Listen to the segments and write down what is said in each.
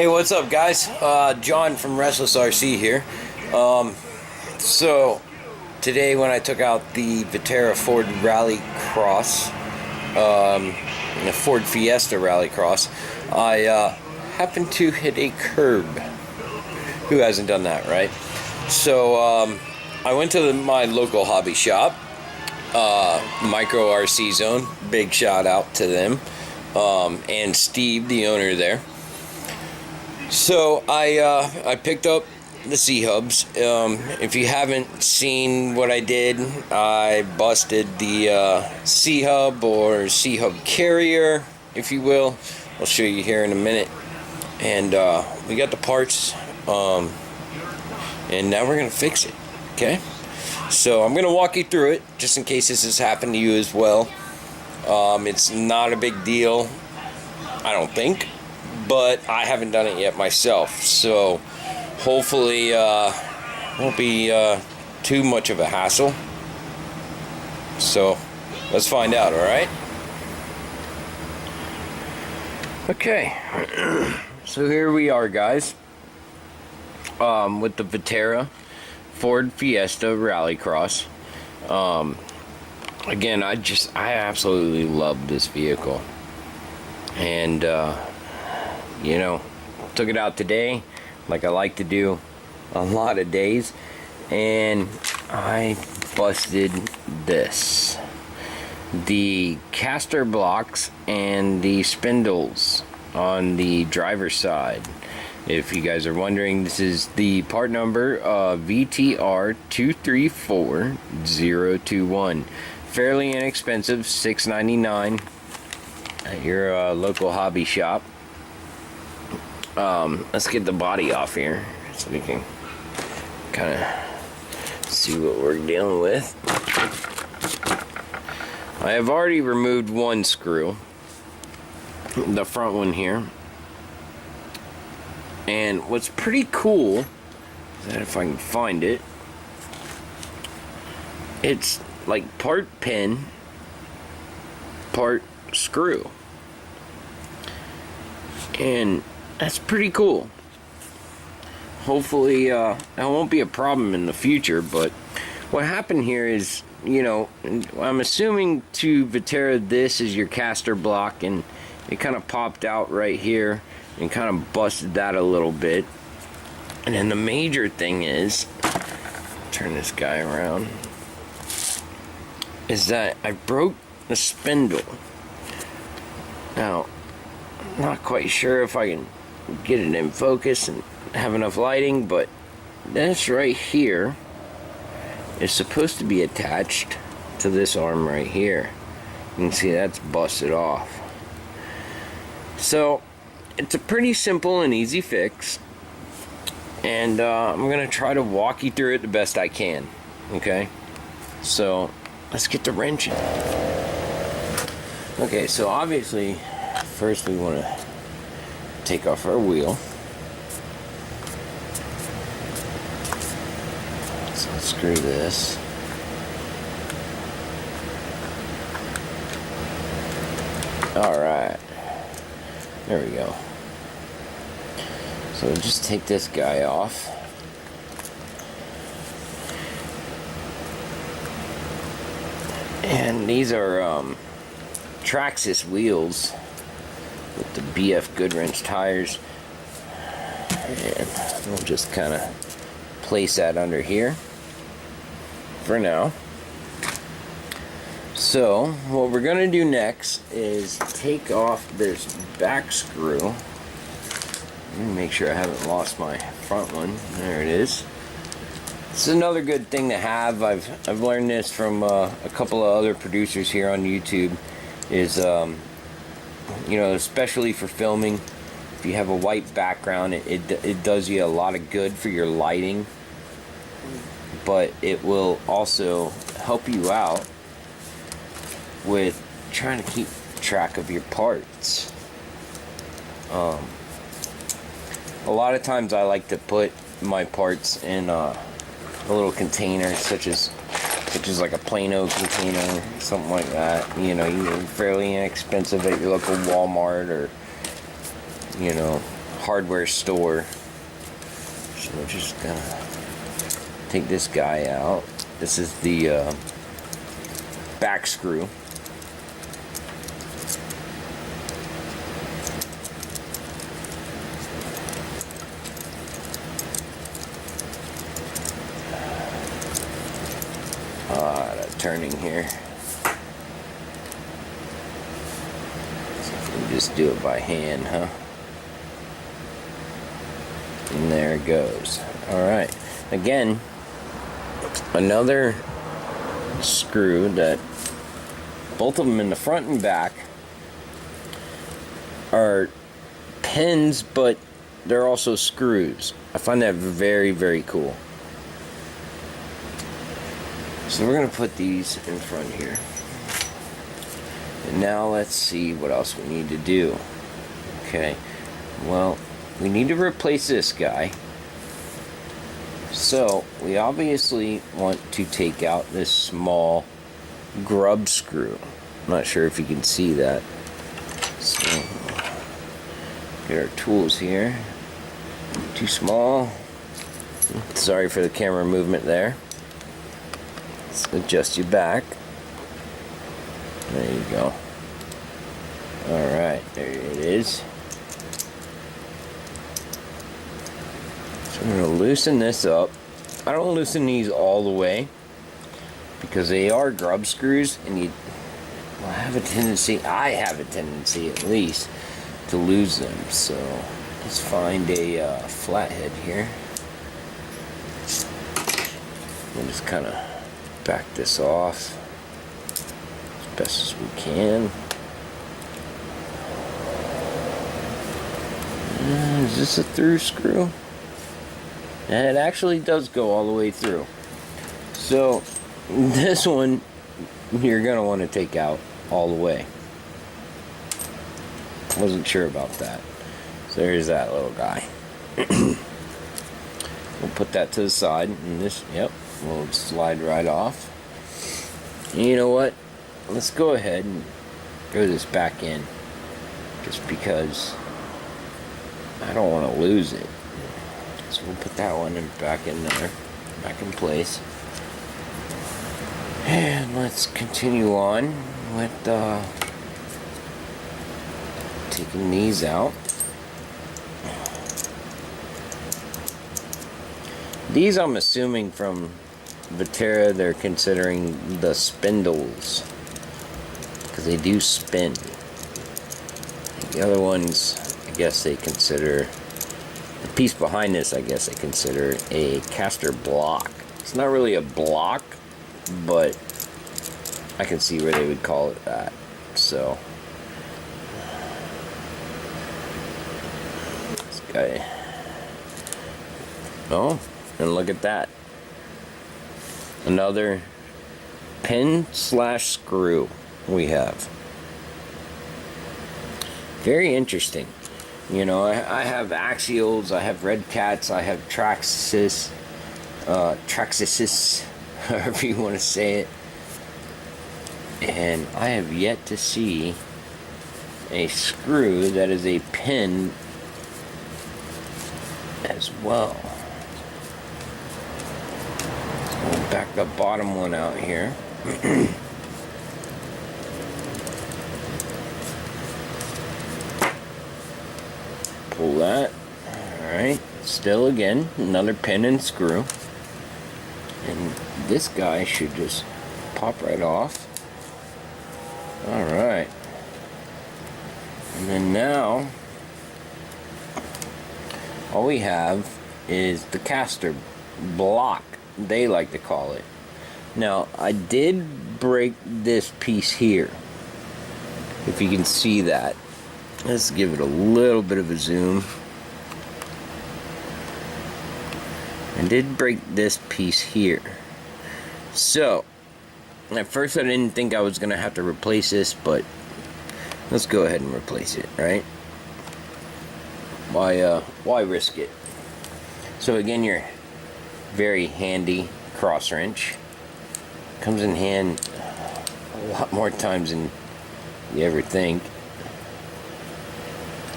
Hey, what's up, guys? John from Restless RC here. So today, when I took out the Vaterra Ford Rally Cross, the Ford Fiesta Rally Cross, I happened to hit a curb. Who hasn't done that, right? So I went to my local hobby shop, Micro RC Zone. Big shout out to them, and Steve, the owner there. So I picked up the C-hubs. If you haven't seen what I did, I busted the C-hub or C-hub carrier, if you will. I'll show you here in a minute. And we got the parts, and now we're gonna fix it. Okay. So I'm gonna walk you through it, just in case this has happened to you as well. It's not a big deal, I don't think. But I haven't done it yet myself, so hopefully won't be too much of a hassle. So let's find out, alright? Okay, so here we are, guys, with the Vaterra Ford Fiesta Rallycross. Again, I absolutely love this vehicle, and you know, took it out today, like I like to do a lot of days, and I busted this. The caster blocks and the spindles on the driver's side. If you guys are wondering, this is the part number VTR 234021. Fairly inexpensive, $6.99 at your local hobby shop. Let's get the body off here so we can kind of see what we're dealing with. I have already removed one screw, the front one here, and what's pretty cool is that if I can find it, it's like part pin, part screw, and that's pretty cool. Hopefully that won't be a problem in the future. But what happened here is, you know, I'm assuming to Vaterra this is your caster block, and it kind of popped out right here and kind of busted that a little bit. And then the major thing is, turn this guy around, is that I broke the spindle. Now, I'm not quite sure if I can get it in focus and have enough lighting, but this right here is supposed to be attached to this arm right here. You can see that's busted off. So it's a pretty simple and easy fix, and I'm gonna try to walk you through it the best I can. Okay, so let's get the wrench in. Okay, so obviously first we want to take off our wheel. So let's screw this. Alright, there we go. So we'll just take this guy off. And these are Traxxas wheels with the BF Goodwrench tires, and we'll just kind of place that under here for now. So what we're going to do next is take off this back screw. Let me make sure I haven't lost my front one. There it is. This is another good thing to have. I've learned this from a couple of other producers here on YouTube, is you know, especially for filming, if you have a white background, it does you a lot of good for your lighting, but it will also help you out with trying to keep track of your parts. A lot of times I like to put my parts in a little container, such as like a Plano container, something like that. You know, fairly inexpensive at your local Walmart or, you know, hardware store. So we're just gonna take this guy out. This is the back screw. Turning here. So we just do it by hand, huh? And there it goes. Alright. Again, another screw that both of them in the front and back are pins, but they're also screws. I find that very, very cool. So we're going to put these in front here. And now let's see what else we need to do. Okay, well, we need to replace this guy. So we obviously want to take out this small grub screw. I'm not sure if you can see that. So get our tools here. Too small. Sorry for the camera movement there. Let's adjust you back. There you go. Alright, there it is. So I'm going to loosen this up. I don't loosen these all the way because they are grub screws and I have a tendency at least, to lose them. So let's find a flathead here. We'll just kind of back this off as best as we can. Is this a through screw? And it actually does go all the way through. So this one you're going to want to take out all the way. Wasn't sure about that. So there's that little guy. We'll put that to the side and this, yep, will slide right off. And you know what? Let's go ahead and throw this back in, just because I don't want to lose it. So we'll put that one back in there, back in place. And let's continue on with taking these out. These, I'm assuming from Vaterra, they're considering the spindles, because they do spin. The other ones, I guess they consider, the piece behind this, I guess they consider a caster block. It's not really a block, but I can see where they would call it that. So this guy, oh, and look at that, another pin slash screw we have. Very interesting. You know, I have axials, I have red cats, I have traxxas, however you want to say it, and I have yet to see a screw that is a pin as well. So we'll back the bottom one out here. Pull that. Alright, still again, another pin and screw. And this guy should just pop right off. Alright. And then now, all we have is the caster block, they like to call it. Now, I did break this piece here, if you can see that. Let's give it a little bit of a zoom. I did break this piece here. So, at first I didn't think I was going to have to replace this, but let's go ahead and replace it, right? Why risk it? So again, your very handy cross wrench. Comes in hand a lot more times than you ever think.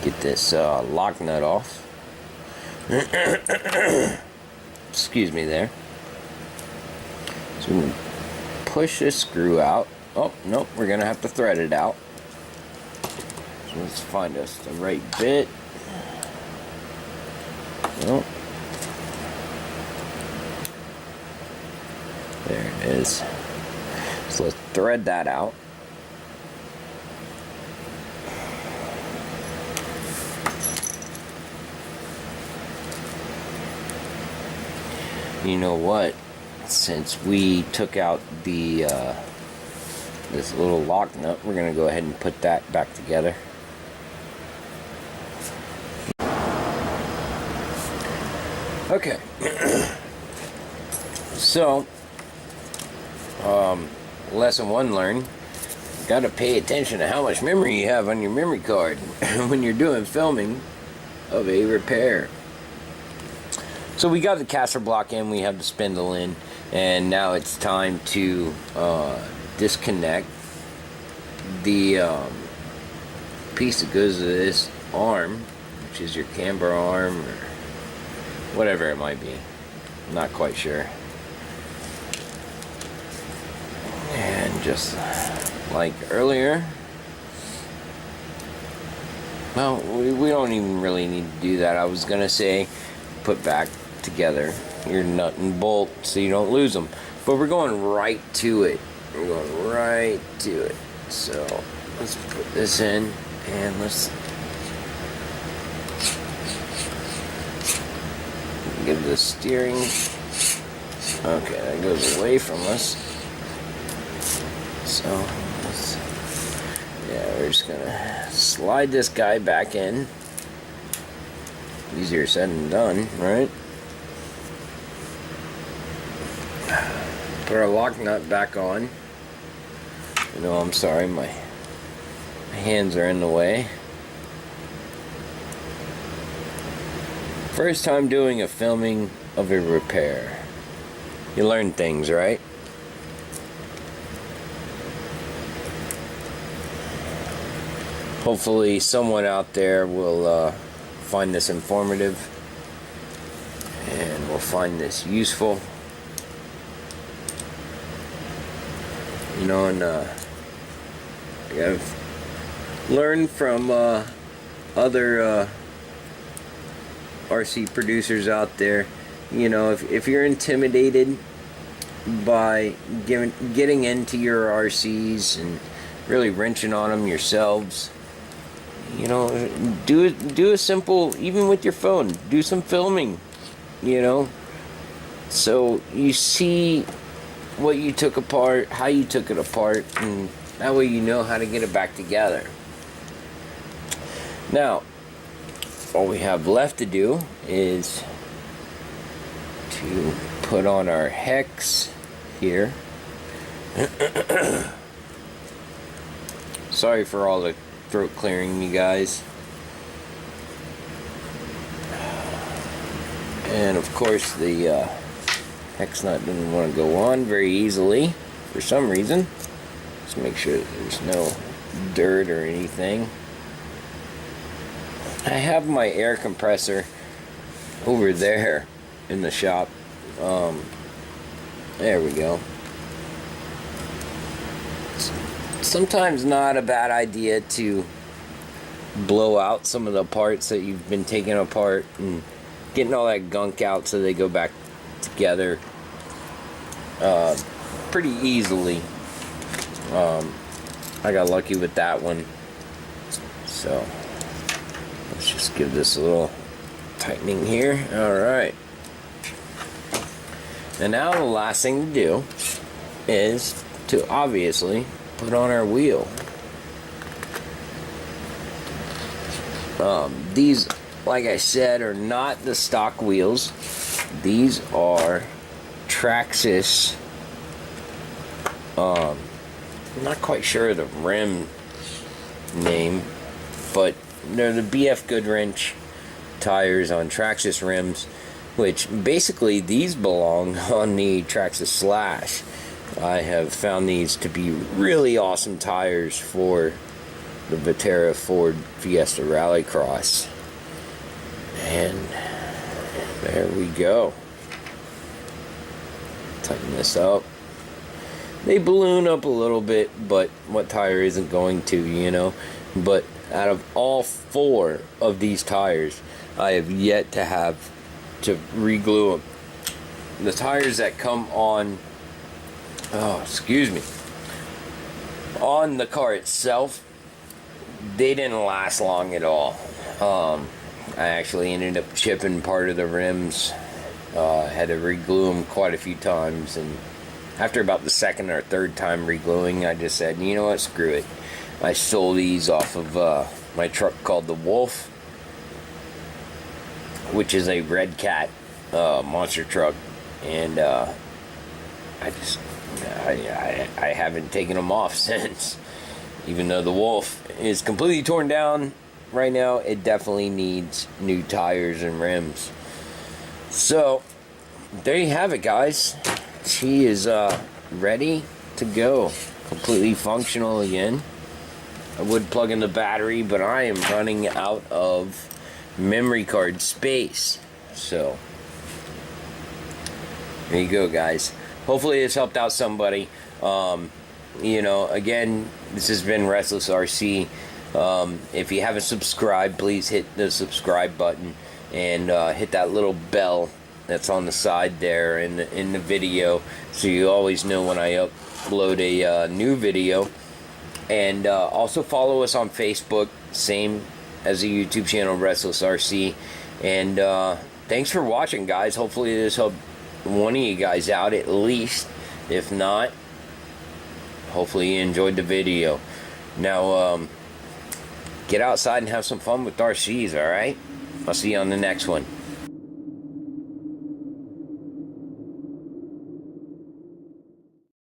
get this lock nut off. Excuse me there. So we push this screw out. Oh, nope, we're gonna have to thread it out. So let's find us the right bit. Oh. There it is. So let's thread that out. You know what? Since we took out the this little lock nut, we're gonna go ahead and put that back together. Okay. So, lesson 1 learned. Got to pay attention to how much memory you have on your memory card when you're doing filming of a repair. So we got the caster block in, we have the spindle in, and now it's time to disconnect the piece that goes to this arm, which is your camber arm or whatever it might be. I'm not quite sure. And just like earlier, well, we don't even really need to do that. I was gonna say put back together your nut and bolt so you don't lose them, but we're going right to it. We're going right to it. So let's put this in and let's give the steering. Okay, that goes away from us. So yeah, we're just gonna slide this guy back in. Easier said than done, right? Put our lock nut back on. You know, I'm sorry, my hands are in the way. First time doing a filming of a repair. You learn things, right? Hopefully someone out there will find this informative and will find this useful. You know, and I've learned from other RC producers out there. You know, if you're intimidated by getting into your RCs and really wrenching on them yourselves, you know, do a simple, even with your phone, do some filming, you know, so you see what you took apart, how you took it apart, and that way you know how to get it back together. Now, all we have left to do is to put on our hex here. Sorry for all the throat clearing, you guys. And of course the hex nut didn't want to go on very easily for some reason. Just make sure that there's no dirt or anything. I have my air compressor over there in the shop. There we go. Sometimes not a bad idea to blow out some of the parts that you've been taking apart and getting all that gunk out so they go back together pretty easily. I got lucky with that one. So let's just give this a little tightening here. Alright. And now the last thing to do is to obviously put on our wheel. These, like I said, are not the stock wheels. These are Traxxas. I'm not quite sure of the rim name, but they're the BF Goodwrench tires on Traxxas rims, which basically these belong on the Traxxas Slash. I have found these to be really awesome tires for the Vaterra Ford Fiesta Rallycross. And there we go. Tighten this up. They balloon up a little bit, but what tire isn't going to, you know? But out of all 4 of these tires, I have yet to have to re-glue them. The tires that come on, on the car itself, they didn't last long at all. I actually ended up chipping part of the rims. Had to re-glue them quite a few times, and after about the 2nd or 3rd time re-gluing, I just said, you know what, screw it. I stole these off of my truck called the Wolf, which is a Red Cat monster truck, and I haven't taken them off since. Even though the Wolf is completely torn down right now, it definitely needs new tires and rims. So there you have it, guys. She is ready to go, completely functional again. I would plug in the battery, but I am running out of memory card space. So there you go, guys. Hopefully this helped out somebody. You know, again, this has been Restless RC. If you haven't subscribed, please hit the subscribe button and hit that little bell that's on the side there in the video, so you always know when I upload a new video. And also follow us on Facebook, same as the YouTube channel, Restless RC. And thanks for watching, guys. Hopefully this helped one of you guys out at least. If not, hopefully you enjoyed the video. Now get outside and have some fun with RCs, alright? I'll see you on the next one.